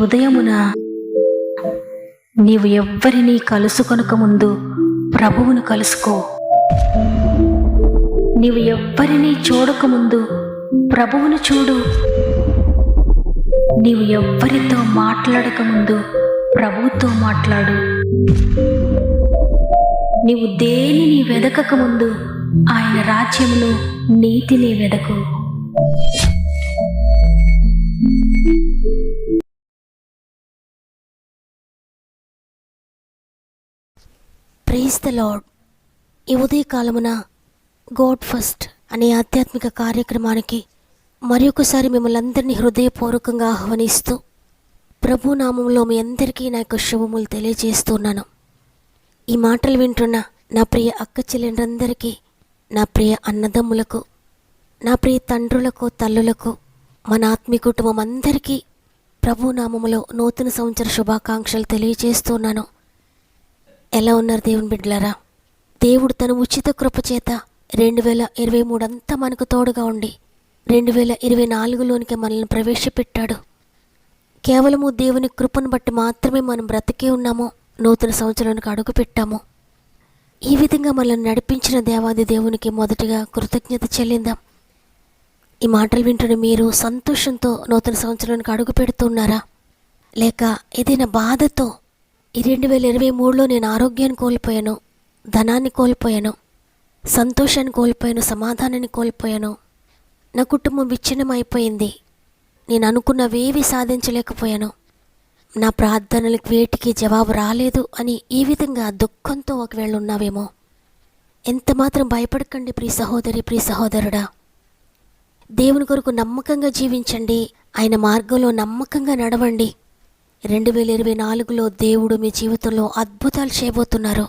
ఉదయమున నీవు ఎవ్వరినీ కలుసుకొనక ముందు ప్రభువును కలుసుకో. నీవు ఎవ్వరినీ చూడకముందు ప్రభువును చూడు. నీవు ఎవ్వరితో మాట్లాడకముందు ప్రభువుతో మాట్లాడు. నీవు దేనిని వెదకకముందు ఆయన రాజ్యమును నీతిని వెదకు. Praise the lord. ఈ ఉదయకాలమున గాడ్ ఫస్ట్ అనే ఆధ్యాత్మిక కార్యక్రమానికి మరొకసారి మిమ్మల్ని అందరినీ హృదయపూర్వకంగా ఆహ్వానిస్తూ ప్రభు నామంలో మీ అందరికీ నా యొక్క శుభములు తెలియజేస్తున్నాను. ఈ మాటలు వింటున్న నా ప్రియ అక్క చెల్లెండ్రందరికీ, నా ప్రియ అన్నదమ్ములకు, నా ప్రియ తండ్రులకు, తల్లులకు, మన ఆత్మీయ కుటుంబం అందరికీ ప్రభు నామములో నూతన సంవత్సర శుభాకాంక్షలు తెలియజేస్తున్నాను. ఎలా ఉన్నారు దేవుని బిడ్డలారా? దేవుడు తన ఉచిత కృపచేత 2023 అంతా మనకు తోడుగా ఉండి 2024లోనికి మనల్ని ప్రవేశపెట్టాడు. కేవలము దేవుని కృపను బట్టి మాత్రమే మనం బ్రతికే ఉన్నాము, నూతన సంవత్సరానికి అడుగు పెట్టాము. ఈ విధంగా మనల్ని నడిపించిన దేవాది దేవునికి మొదటిగా కృతజ్ఞత చెల్లిందాం. ఈ మాటలు వింటున్న మీరు సంతోషంతో నూతన సంవత్సరానికి అడుగు పెడుతున్నారా? లేక ఏదైనా బాధతో ఈ 2023లో నేను ఆరోగ్యాన్ని కోల్పోయాను, ధనాన్ని కోల్పోయాను, సంతోషాన్ని కోల్పోయాను, సమాధానాన్ని కోల్పోయాను, నా కుటుంబం విచ్ఛిన్నం అయిపోయింది, నేను అనుకున్నవేవి సాధించలేకపోయాను, నా ప్రార్థనలకు వేటికి జవాబు రాలేదు అని ఈ విధంగా దుఃఖంతో ఒకవేళ ఉన్నావేమో, ఎంత మాత్రం భయపడకండి ప్రియ సహోదరి, ప్రియ సహోదరుడా. దేవుని కొరకు నమ్మకంగా జీవించండి, ఆయన మార్గంలో నమ్మకంగా నడవండి. 2024లో దేవుడు మీ జీవితంలో అద్భుతాలు చేయబోతున్నారు.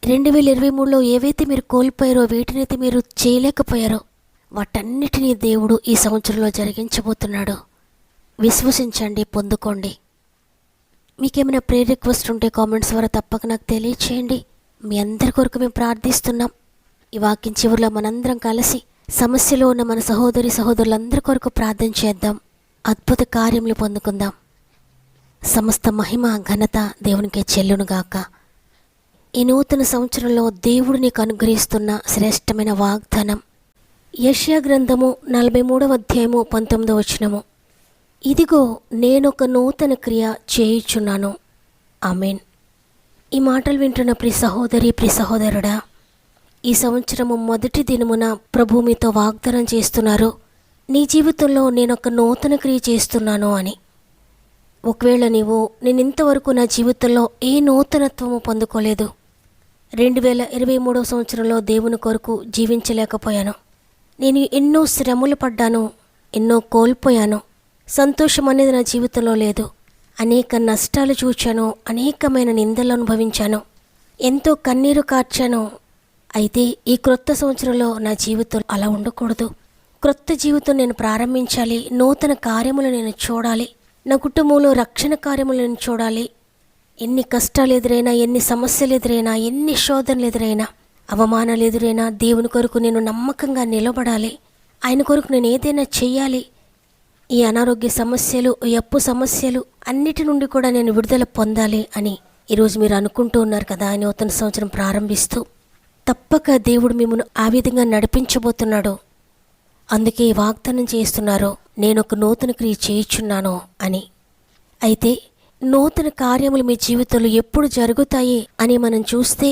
2023లో ఏవైతే మీరు కోల్పోయారో, వీటినైతే మీరు చేయలేకపోయారో, వాటన్నిటినీ దేవుడు ఈ సంవత్సరంలో జరిగించబోతున్నాడు. విశ్వసించండి, పొందుకోండి. మీకేమైనా ప్రేయర్ రిక్వెస్ట్ ఉంటే కామెంట్స్ ద్వారా తప్పక నాకు తెలియచేయండి. మీ అందరి కొరకు మేము ప్రార్థిస్తున్నాం. ఈ వాక్యం చివరిలో మనందరం కలిసి సమస్యలో ఉన్న మన సహోదరి సహోదరులందరి కొరకు ప్రార్థన చేద్దాం. అద్భుత కార్యములు పొందుకుందాం. సమస్త మహిమ ఘనత దేవునికే చెల్లునుగాక. ఈ నూతన సంవత్సరంలో దేవుడు నీకు అనుగ్రహిస్తున్న శ్రేష్టమైన వాగ్దానం యెషయా గ్రంథము 43వ అధ్యాయము 19వ వచనము. ఇదిగో నేనొక నూతన క్రియ చేయుచున్నాను. ఆమేన్. ఈ మాటలు వింటున్న ప్రియ సహోదరి, ప్రియ సహోదరుడా, ఈ సంవత్సరము మొదటి దినమున ప్రభు మీతో వాగ్దానం చేస్తున్నారు, నీ జీవితంలో నేనొక నూతన క్రియ చేస్తున్నాను అని. ఒకవేళ నేను ఇంతవరకు నా జీవితంలో ఏ నూతనత్వము పొందుకోలేదు, 2023వ సంవత్సరంలో దేవుని కొరకు జీవించలేకపోయాను, నేను ఎన్నో శ్రమలు పడ్డాను, ఎన్నో కోల్పోయాను, సంతోషం అనేది నా జీవితంలో లేదు, అనేక నష్టాలు చూచాను, అనేకమైన నిందలు అనుభవించాను, ఎంతో కన్నీరు కార్చాను. అయితే ఈ క్రొత్త సంవత్సరంలో నా జీవితం అలా ఉండకూడదు. క్రొత్త జీవితం నేను ప్రారంభించాలి, నూతన కార్యములు నేను చూడాలి, నా కుటుంబంలో రక్షణ కార్యములు నేను చూడాలి. ఎన్ని కష్టాలు ఎదురైనా, ఎన్ని సమస్యలు ఎదురైనా, ఎన్ని శోధనలు ఎదురైనా, అవమానాలు ఎదురైనా దేవుని కొరకు నేను నమ్మకంగా నిలబడాలి. ఆయన కొరకు నేను ఏదైనా చెయ్యాలి. ఈ అనారోగ్య సమస్యలు, ఈ అప్పు సమస్యలు అన్నిటి నుండి కూడా నేను విడుదల పొందాలి అని ఈరోజు మీరు అనుకుంటూ ఉన్నారు కదా. ఆయన నూతన సంవత్సరం ప్రారంభిస్తూ తప్పక దేవుడు మిమ్మల్ని ఆ విధంగా నడిపించబోతున్నాడు. అందుకే వాగ్దానం చేస్తున్నారు, నేను ఒక నూతన క్రియ చేయుచున్నాను అని. అయితే నూతన కార్యములు మీ జీవితంలో ఎప్పుడు జరుగుతాయి అని మనం చూస్తే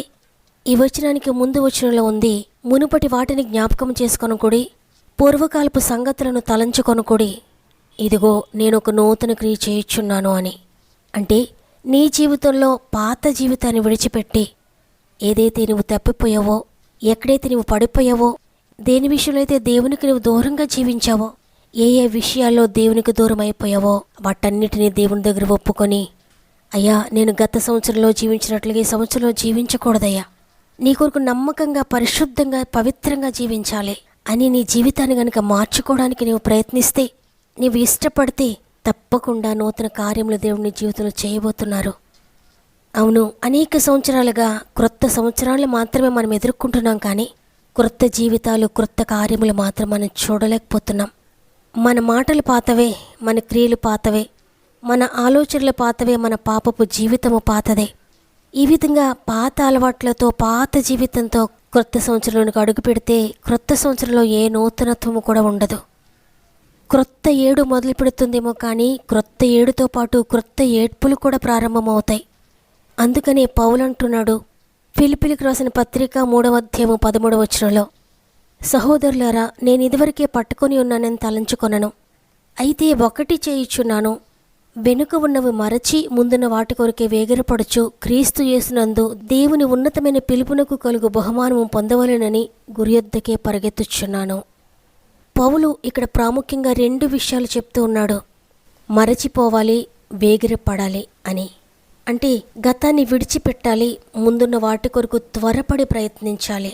ఈ వచనానికి ముందు వచనంలో ఉంది, మునుపటి వాటిని జ్ఞాపకం చేసుకొనుకుడి, పూర్వకాలపు సంగతులను తలంచుకొనుకుడి, ఇదిగో నేను ఒక నూతన క్రియ చేయుచున్నాను అని. అంటే నీ జీవితంలో పాత జీవితాన్ని విడిచిపెట్టి, ఏదైతే నువ్వు తప్పిపోయావో, ఎక్కడైతే నువ్వు పడిపోయావో, దేని విషయంలో అయితే దేవునికి నువ్వు దూరంగా జీవించావో, ఏ ఏ విషయాల్లో దేవునికి దూరం అయిపోయావో వాటన్నిటినీ దేవుని దగ్గర ఒప్పుకొని, అయ్యా నేను గత సంవత్సరంలో జీవించినట్లుగా ఈ సంవత్సరంలో జీవించకూడదయ్యా, నీ కొరకు నమ్మకంగా, పరిశుద్ధంగా, పవిత్రంగా జీవించాలి అని నీ జీవితాన్ని కనుక మార్చుకోవడానికి నీవు ప్రయత్నిస్తే, నీవు ఇష్టపడితే తప్పకుండా నూతన కార్యములు దేవుని జీవితంలో చేయబోతున్నారు. అవును, అనేక సంవత్సరాలుగా క్రొత్త సంవత్సరాలు మాత్రమే మనం ఎదుర్కొంటున్నాం, కానీ క్రొత్త జీవితాలు, క్రొత్త కార్యములు మాత్రం మనం చూడలేకపోతున్నాం. మన మాటలు పాతవే, మన క్రియలు పాతవే, మన ఆలోచనలు పాతవే, మన పాపపు జీవితము పాతదే. ఈ విధంగా పాత అలవాట్లతో, పాత జీవితంతో క్రొత్త సంవత్సరంలోనికి అడుగు పెడితే క్రొత్త సంవత్సరంలో ఏ నూతనత్వము కూడా ఉండదు. క్రొత్త ఏడు మొదలు పెడుతుందేమో కానీ క్రొత్త ఏడుతో పాటు క్రొత్త ఏడ్పులు కూడా ప్రారంభమవుతాయి. అందుకనే పౌలు అంటున్నాడు ఫిలిప్పీలకు రాసిన పత్రిక 3వ అధ్యాయము 13వ వచనంలో, సహోదరులారా, నేను ఇదివరకే పట్టుకొని ఉన్నానని తలంచుకొనను. అయితే ఒకటి చేయుచున్నాను, వెనుక ఉన్నవి మరచి ముందున్న వాటి కొరకే వేగిరపడుచు క్రీస్తు యేసునందు దేవుని ఉన్నతమైన పిలుపునకు కలుగు బహుమానము పొందవలెనని గురియొద్దకే పరిగెత్తుచున్నాను. పౌలు ఇక్కడ ప్రాముఖ్యంగా 2 విషయాలు చెప్తూ ఉన్నాడు. మరచిపోవాలి, వేగిరపడాలి అని. అంటే గతాన్ని విడిచిపెట్టాలి, ముందున్న వాటి కొరకు త్వరపడి ప్రయత్నించాలి.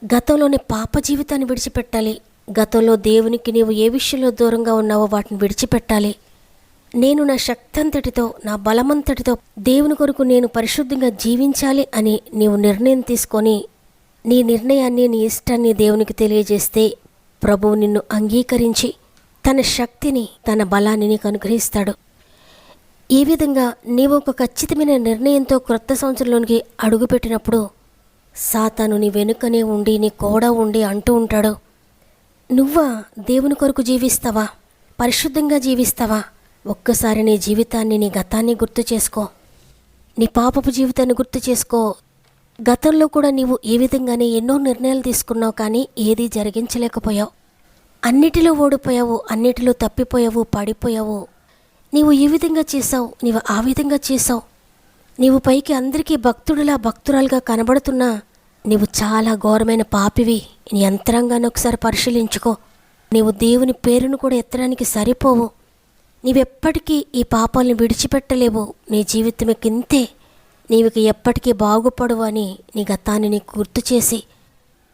గతంలోని పాప జీవితాన్ని విడిచిపెట్టాలి. గతంలో దేవునికి నీవు ఏ విషయంలో దూరంగా ఉన్నావో వాటిని విడిచిపెట్టాలి. నేను నా శక్తంతటితో, నా బలమంతటితో దేవుని కొరకు నేను పరిశుద్ధంగా జీవించాలి అని నీవు నిర్ణయం తీసుకొని నీ నిర్ణయాన్ని, నీ ఇష్టాన్ని దేవునికి తెలియజేస్తే ప్రభువు నిన్ను అంగీకరించి తన శక్తిని, తన బలాన్ని నీకు అనుగ్రహిస్తాడు. ఈ విధంగా నీవు ఒక ఖచ్చితమైన నిర్ణయంతో క్రొత్త సంవత్సరంలోనికి అడుగుపెట్టినప్పుడు సాతాను నీ వెనుకనే ఉండి, నీ కూడా ఉండి అంటూ ఉంటాడు, నువ్వా దేవుని కొరకు జీవిస్తావా, పరిశుద్ధంగా జీవిస్తావా? ఒక్కసారి నీ జీవితాన్ని, నీ గతాన్ని గుర్తు చేసుకో, నీ పాపపు జీవితాన్ని గుర్తు చేసుకో. గతంలో కూడా నీవు ఈ విధంగానే ఎన్నో నిర్ణయాలు తీసుకున్నావు, కానీ ఏదీ జరిగించలేకపోయావు. అన్నిటిలో ఓడిపోయావు, అన్నిటిలో తప్పిపోయావు, పడిపోయావు. నీవు ఈ విధంగా చేసావు, నీవు ఆ విధంగా చేసావు. నీవు పైకి అందరికీ భక్తుడిలా, భక్తురాలుగా కనబడుతున్నా నీవు చాలా ఘోరమైన పాపివి. నీ యంత్రాంగాన్ని ఒకసారి పరిశీలించుకో. నీవు దేవుని పేరును కూడా ఎత్తడానికి సరిపోవు. నీవెప్పటికీ ఈ పాపాలను విడిచిపెట్టలేవు. నీ జీవితం ఇంతే, నీవుకి ఎప్పటికీ బాగుపడవు అని నీ గతాన్ని నీకు గుర్తు చేసి,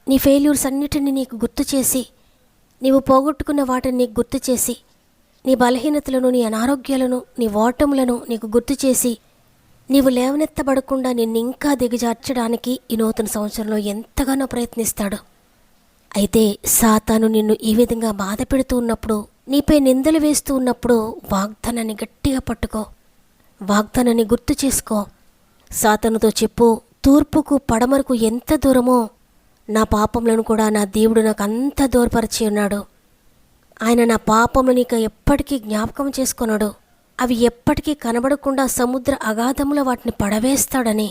నీ ఫెయిల్యూర్స్ అన్నిటినీ నీకు గుర్తు చేసి, నీవు పోగొట్టుకున్న వాటిని నీకు గుర్తు చేసి, నీ బలహీనతలను, నీ అనారోగ్యాలను, నీ ఓటములను నీకు గుర్తు చేసి, నీవు లేవనెత్తబడకుండా నిన్ను ఇంకా దిగజార్చడానికి ఈ నూతన సంవత్సరంలో ఎంతగానో ప్రయత్నిస్తాడు. అయితే సాతాను నిన్ను ఈ విధంగా బాధ పెడుతూ ఉన్నప్పుడు, నీపై నిందలు వేస్తూ ఉన్నప్పుడు వాగ్దానాన్ని గట్టిగా పట్టుకో, వాగ్దానాన్ని గుర్తు చేసుకో. సాతానుతో చెప్పు, తూర్పుకు పడమరకు ఎంత దూరమో నా పాపములను కూడా నా దేవుడు నాకు అంత దూరపరిచి ఉన్నాడు. ఆయన నా పాపములను ఇక ఎప్పటికీ జ్ఞాపకం చేసుకున్నాడు. అవి ఎప్పటికీ కనబడకుండా సముద్ర అగాధములో వాటిని పడవేస్తాడని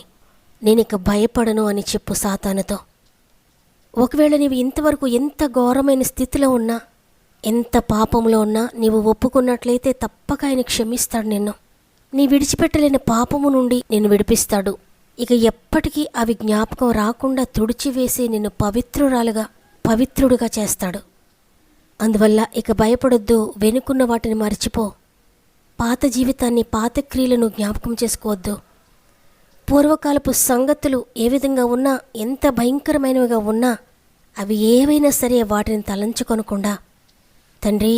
నేనిక భయపడను అని చెప్పు సాతానుతో. ఒకవేళ నీవు ఇంతవరకు ఎంత ఘోరమైన స్థితిలో ఉన్నా, ఎంత పాపంలో ఉన్నా నీవు ఒప్పుకున్నట్లయితే తప్పక ఆయన క్షమిస్తాడు నిన్ను. నీ విడిచిపెట్టలేని పాపము నుండి నిన్ను విడిపిస్తాడు. ఇక ఎప్పటికీ అవి జ్ఞాపకం రాకుండా తుడిచివేసి నిన్ను పవిత్రురాలుగా, పవిత్రుడుగా చేస్తాడు. అందువల్ల ఇక భయపడొద్దు, వెనుకున్న వాటిని మర్చిపో. పాత జీవితాన్ని, పాత క్రియలను జ్ఞాపకం చేసుకోవద్దు. పూర్వకాలపు సంగతులు ఏ విధంగా ఉన్నా, ఎంత భయంకరమైనవిగా ఉన్నా, అవి ఏవైనా సరే వాటిని తలంచుకొనకుండా, తండ్రి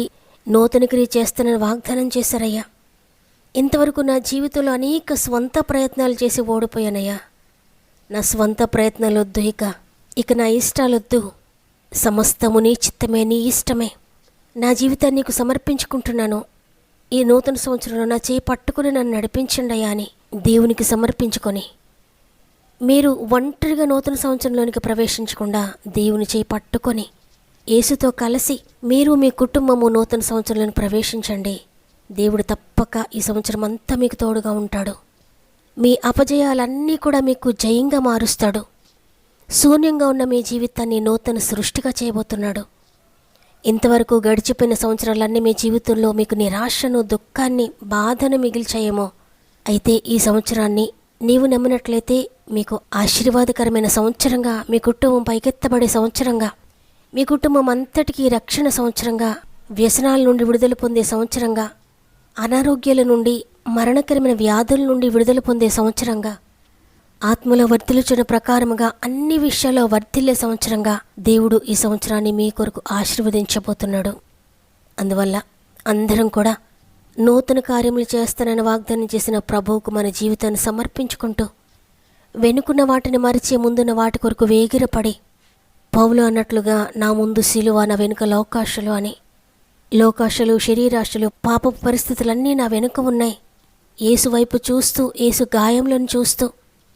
నూతన క్రియ చేస్తానని వాగ్దానం చేశారయ్యా. ఇంతవరకు నా జీవితంలో అనేక స్వంత ప్రయత్నాలు చేసి ఓడిపోయానయ్యా. నా స్వంత ప్రయత్నాలు వద్దు, ఇక నా ఇష్టాలొద్దు. సమస్తము నీ చిత్తమే, నీ ఇష్టమే. నా జీవితాన్ని నీకు సమర్పించుకుంటున్నాను. ఈ నూతన సంవత్సరంలో నా చేయి పట్టుకుని నన్ను నడిపించండి అయ్యా అని దేవునికి సమర్పించుకొని, మీరు ఒంటరిగా నూతన సంవత్సరంలోనికి ప్రవేశించకుండా దేవుని చేయి పట్టుకొని యేసుతో కలిసి మీరు మీ కుటుంబము నూతన సంవత్సరంలోకి ప్రవేశించండి. దేవుడు తప్పక ఈ సంవత్సరం అంతా మీకు తోడుగా ఉంటాడు. మీ అపజయాలన్నీ కూడా మీకు జయంగా మారుస్తాడు. శూన్యంగా ఉన్న మీ జీవితాన్ని నూతన సృష్టిగా చేయబోతున్నాడు. ఇంతవరకు గడిచిపోయిన సంవత్సరాలన్నీ మీ జీవితంలో మీకు నిరాశను, దుఃఖాన్ని, బాధను మిగిల్చాయేమో. అయితే ఈ సంవత్సరాన్ని నీవు నమ్మినట్లయితే మీకు ఆశీర్వాదకరమైన సంవత్సరంగా, మీ కుటుంబం పైకెత్తబడే సంవత్సరంగా, మీ కుటుంబం అంతటికీ రక్షణ సంవత్సరంగా, వ్యసనాల నుండి విడుదల పొందే సంవత్సరంగా, అనారోగ్యాల నుండి, మరణకరమైన వ్యాధుల నుండి విడుదల పొందే సంవత్సరంగా, ఆత్మలో వర్ధిల్లుచున్న ప్రకారముగా అన్ని విషయాల్లో వర్ధిల్లే సంవత్సరంగా దేవుడు ఈ సంవత్సరాన్ని మీ కొరకు ఆశీర్వదించబోతున్నాడు. అందువల్ల అందరం కూడా నూతన కార్యములు చేస్తానని వాగ్దానం చేసిన ప్రభువుకు మన జీవితాన్ని సమర్పించుకుంటూ, వెనుకున్న వాటిని మరిచే ముందున్న వాటి కొరకు వేగిరపడి, పౌలు అన్నట్లుగా నా ముందు సిలువ, నా వెనుక లోకాశలు అని లోకాశలు, శరీరాశలు, పాపపు పరిస్థితులన్నీ నా వెనుక ఉన్నాయి. యేసు వైపు చూస్తూ, యేసు గాయములను చూస్తూ,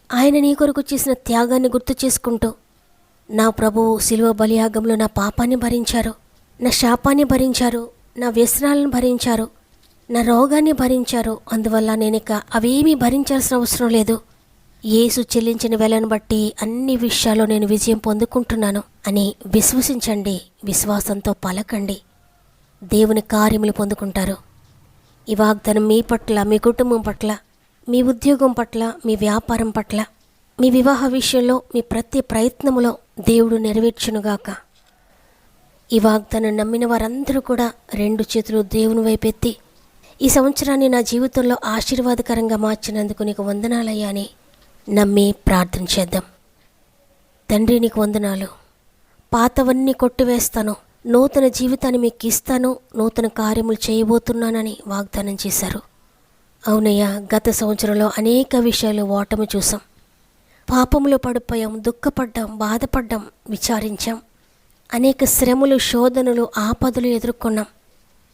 ఆయన నీ కొరకు చేసిన త్యాగాన్ని గుర్తు చేసుకుంటూ, నా ప్రభువు శిలువ బలియాగంలో నా పాపాన్ని భరించారు, నా శాపాన్ని భరించారు, నా వ్యసనాలను భరించారు, నా రోగాన్ని భరించారు. అందువల్ల నేనిక అవేమీ భరించాల్సిన అవసరం లేదు. యేసు చెల్లించిన వెలను బట్టి అన్ని విషయాల్లో నేను విజయం పొందుకుంటున్నాను అని విశ్వసించండి. విశ్వాసంతో పలకండి. దేవుని కార్యములు పొందుకుంటారు. ఈ వాగ్దానం మీ పట్ల, మీ కుటుంబం పట్ల, మీ ఉద్యోగం పట్ల, మీ వ్యాపారం పట్ల, మీ వివాహ విషయంలో, మీ ప్రతి ప్రయత్నములో దేవుడు నెరవేర్చునుగాక. ఈ వాగ్దానం నమ్మిన వారందరూ కూడా 2 చేతులు దేవుని వైపెత్తి, ఈ సంవత్సరాన్ని నా జీవితంలో ఆశీర్వాదకరంగా మార్చినందుకు నీకు వందనాలయ్యా అని నమ్మి ప్రార్థన చేద్దాం. తండ్రి, నీకు వందనాలు. పాతవన్నీ కొట్టివేస్తాను, నూతన జీవితాన్ని మీకు ఇస్తాను, నూతన కార్యములు చేయబోతున్నానని వాగ్దానం చేశారు. అవునయ్యా, గత సంవత్సరంలో అనేక విషయాలు ఓటమి చూసాం. పాపంలో పడిపోయాం, దుఃఖపడ్డాం, బాధపడ్డాం, విచారించాం. అనేక శ్రమలు, శోధనలు, ఆపదలు ఎదుర్కొన్నాం.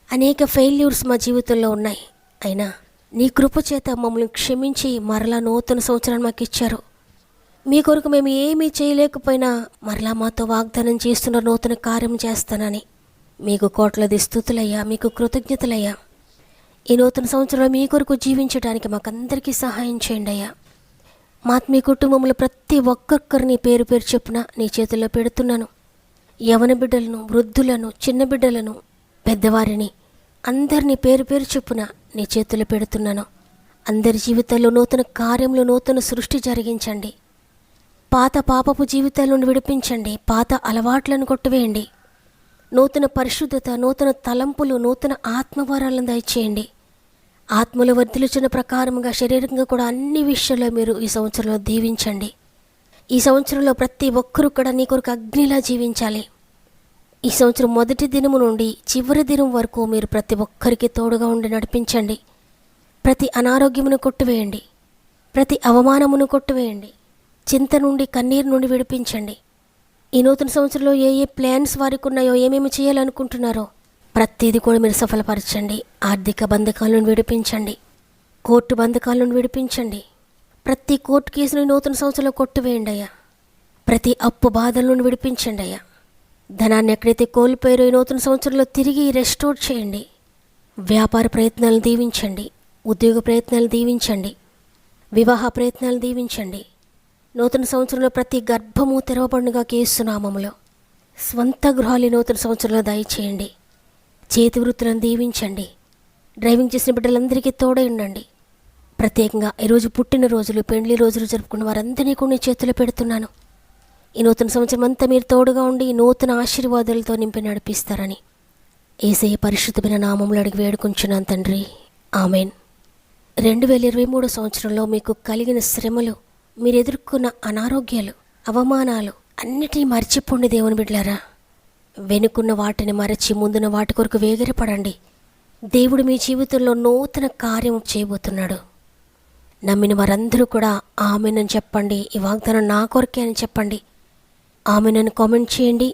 అనేక ఫెయిల్యూర్స్ మా జీవితంలో ఉన్నాయి. అయినా నీ కృప చేత మమ్మల్ని క్షమించి మరలా నూతన సంవత్సరాన్ని మాకు ఇచ్చారు. మీ కొరకు మేము ఏమీ చేయలేకపోయినా మరలా మాతో వాగ్దానం చేస్తున్న నూతన కార్యం చేస్తానని మీకు కోట్లాది స్తుతులయ్యా, మీకు కృతజ్ఞతలయ్యా. ఈ నూతన సంవత్సరంలో మీ కొరకు జీవించడానికి మాకందరికీ సహాయం చేయండి అయ్యా. మీ కుటుంబంలో ప్రతి ఒక్కొక్కరిని పేరు పేరు చెప్పున నీ చేతుల్లో పెడుతున్నాను. యవన బిడ్డలను, వృద్ధులను, చిన్న బిడ్డలను, పెద్దవారిని అందరినీ పేరు పేరు చెప్పున నీ చేతుల్లో పెడుతున్నాను. అందరి జీవితాల్లో నూతన కార్యములు, నూతన సృష్టి జరిగించండి. పాత పాపపు జీవితాల నుండి విడిపించండి. పాత అలవాట్లను కొట్టివేయండి. నూతన పరిశుద్ధత, నూతన తలంపులు, నూతన ఆత్మవరాలను దయచేయండి. ఆత్మలో వర్ధిల్చున్న ప్రకారముగా శరీరంగా కూడా అన్ని విషయాల్లో మీరు ఈ సంవత్సరంలో దీవించండి. ఈ సంవత్సరంలో ప్రతి ఒక్కరూ కూడా నీ కొరకు అగ్నిలా జీవించాలి. ఈ సంవత్సరం మొదటి దినము నుండి చివరి దినం వరకు మీరు ప్రతి ఒక్కరికి తోడుగా ఉండి నడిపించండి. ప్రతి అనారోగ్యమును కొట్టివేయండి. ప్రతి అవమానమును కొట్టివేయండి. చింత నుండి, కన్నీరు నుండి విడిపించండి. ఈ నూతన సంవత్సరంలో ఏ ఏ ప్లాన్స్ వారికి ఉన్నాయో, ఏమేమి చేయాలనుకుంటున్నారో ప్రతిదీ కూడా మీరు సఫలపరచండి. ఆర్థిక బంధకాల నుండి విడిపించండి. కోర్టు బంధకాల నుండి విడిపించండి. ప్రతి కోర్టు కేసును నూతన సంవత్సరంలో కొట్టివేయండి అయ్యా. ప్రతి అప్పు బాధల నుండి విడిపించండి అయ్యా. ధనాన్ని ఎక్కడైతే కోల్పోయారో ఈ నూతన సంవత్సరంలో తిరిగి రెస్టోర్ చేయండి. వ్యాపార ప్రయత్నాలను దీవించండి. ఉద్యోగ ప్రయత్నాలు దీవించండి. వివాహ ప్రయత్నాలు దీవించండి. నూతన సంవత్సరంలో ప్రతి గర్భము తెరవబడునుగా యేసు నామములో. స్వంత గృహాలు నూతన సంవత్సరంలో దయచేయండి. చేతి వృత్తులను దీవించండి. డ్రైవింగ్ చేసిన బిడ్డలందరికీ తోడై ఉండండి. ప్రత్యేకంగా ఈరోజు పుట్టినరోజులు, పెండ్లి రోజులు జరుపుకున్న వారందరినీ కూడా చేతులు పెడుతున్నాను. ఈ నూతన సంవత్సరం అంతా మీరు తోడుగా ఉండి నూతన ఆశీర్వాదాలతో నింపి నడిపిస్తారని యేసయ్య పరిశుద్ధమైన నామములో అడిగి వేడుకుంటున్నాను తండ్రి. ఆమెన్. 2023 సంవత్సరంలో మీకు కలిగిన శ్రమలు, మీరు ఎదుర్కొన్న అనారోగ్యాలు, అవమానాలు అన్నిటినీ మర్చిపోండి దేవుని బిడ్డలారా. వెనుకున్న వాటిని మరచి ముందున్న వాటి కొరకు వేగిరపడండి. దేవుడు మీ జీవితంలో నూతన కార్యం చేయబోతున్నాడు. నమ్మిన వారందరూ కూడా ఆమెన్ అని చెప్పండి. ఈ వాగ్దానం నా కొరకే అని చెప్పండి. ఆమెన్ అని కామెంట్ చేయండి.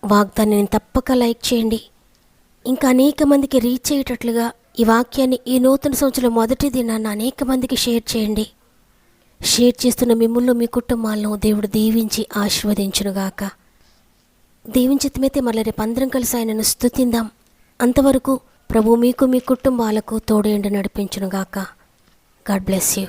వాగ్దానాన్ని తప్పక లైక్ చేయండి. ఇంకా అనేక మందికి రీచ్ అయ్యేటట్లుగా ఈ వాక్యాన్ని ఈ నూతన సంవత్సరం మొదటి దినాన్ని అనేక మందికి షేర్ చేయండి. షేర్ చేస్తున్న మిమ్మల్ని, మీ కుటుంబాలను దేవుడు దీవించి ఆశీర్వదించునుగాక. దీవించితమైతే మళ్ళీ రేపు అందరం కలిసి ఆయనను స్తుతిందాం. అంతవరకు ప్రభు మీకు, మీ కుటుంబాలకు తోడేండి నడిపించునుగాక. God bless you.